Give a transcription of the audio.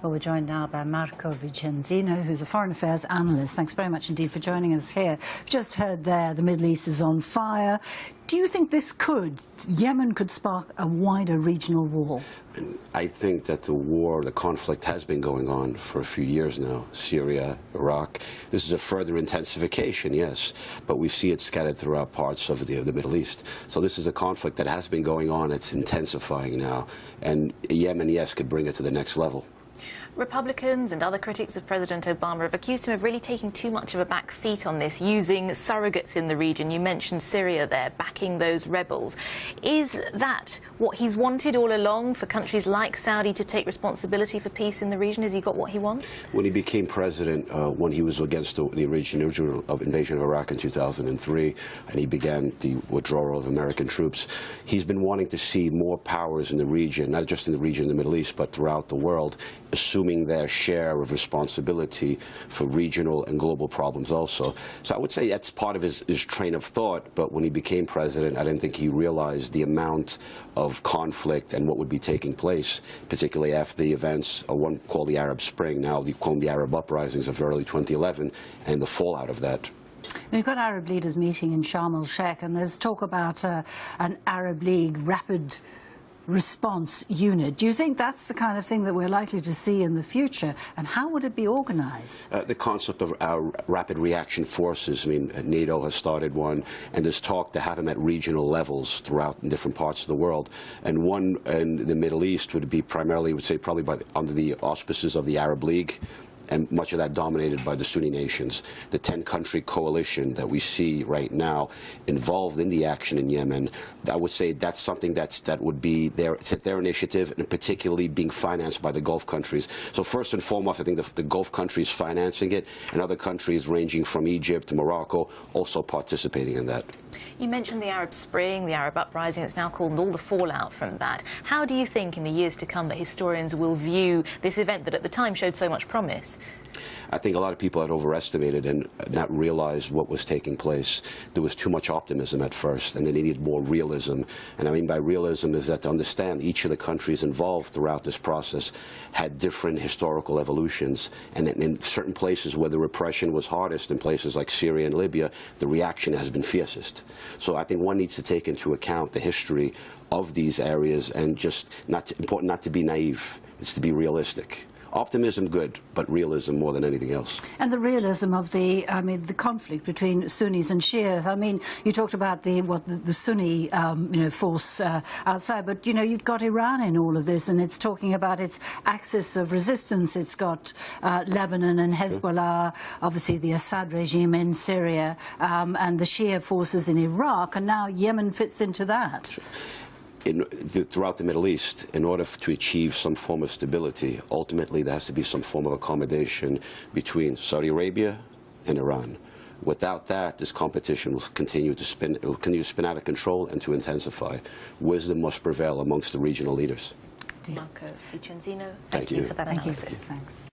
Well, we're joined now by Marco Vicenzino, who's a foreign affairs analyst. Thanks very much indeed for joining us here. We've just heard there the Middle East is on fire. Do you think Yemen could spark a wider regional war? I think that the conflict has been going on for a few years now. Syria, Iraq. This is a further intensification, yes, but we see it scattered throughout parts of the Middle East. So this is a conflict that has been going on. It's intensifying now. And Yemen, yes, could bring it to the next level. Republicans and other critics of President Obama have accused him of really taking too much of a back seat on this, using surrogates in the region. You mentioned Syria there, backing those rebels. Is that what he's wanted all along, for countries like Saudi to take responsibility for peace in the region? Has he got what he wants? When he became president, when he was against the original invasion of Iraq in 2003, and he began the withdrawal of American troops, he's been wanting to see more powers in the region, not just in the region of the Middle East, but throughout the world, assuming their share of responsibility for regional and global problems also. So I would say that's part of his train of thought, but when he became president, I didn't think he realized the amount of conflict and what would be taking place, particularly after the events of one called the Arab Spring, now they call them the Arab uprisings of early 2011, and the fallout of that. We've got Arab leaders meeting in Sharm el-Sheikh, and there's talk about an Arab League rapid response unit. Do you think that's the kind of thing that we're likely to see in the future, and how would it be organized? The concept of our rapid reaction forces, I mean, NATO has started one, and there's talk to have them at regional levels throughout in different parts of the world. And one in the Middle East would be primarily, probably under the auspices of the Arab League, and much of that dominated by the Sunni nations. The 10-country coalition that we see right now involved in the action in Yemen, I would say that's something that would be their initiative, and particularly being financed by the Gulf countries. So first and foremost, I think the Gulf countries financing it, and other countries ranging from Egypt to Morocco also participating in that. You mentioned the Arab Spring, the Arab uprising, it's now called, and all the fallout from that. How do you think in the years to come that historians will view this event that at the time showed so much promise? I think a lot of people had overestimated and not realized what was taking place. There was too much optimism at first, and they needed more realism. And I mean by realism is that to understand each of the countries involved throughout this process had different historical evolutions. And in certain places where the repression was hardest, in places like Syria and Libya, the reaction has been fiercest. So I think one needs to take into account the history of these areas, and just important not to be naive. It's to be realistic. Optimism, good, but realism more than anything else. And the realism of the conflict between Sunnis and Shias. I mean, you talked about the Sunni, force outside, but you've got Iran in all of this, and it's talking about its axis of resistance. It's got Lebanon and Hezbollah, obviously the Assad regime in Syria, and the Shia forces in Iraq, and now Yemen fits into that. Throughout the Middle East, in order to achieve some form of stability, ultimately there has to be some form of accommodation between Saudi Arabia and Iran. Without that, this competition will continue to spin out of control and to intensify. Wisdom must prevail amongst the regional leaders. Marco Vicenzino, thank you for that analysis. Thanks.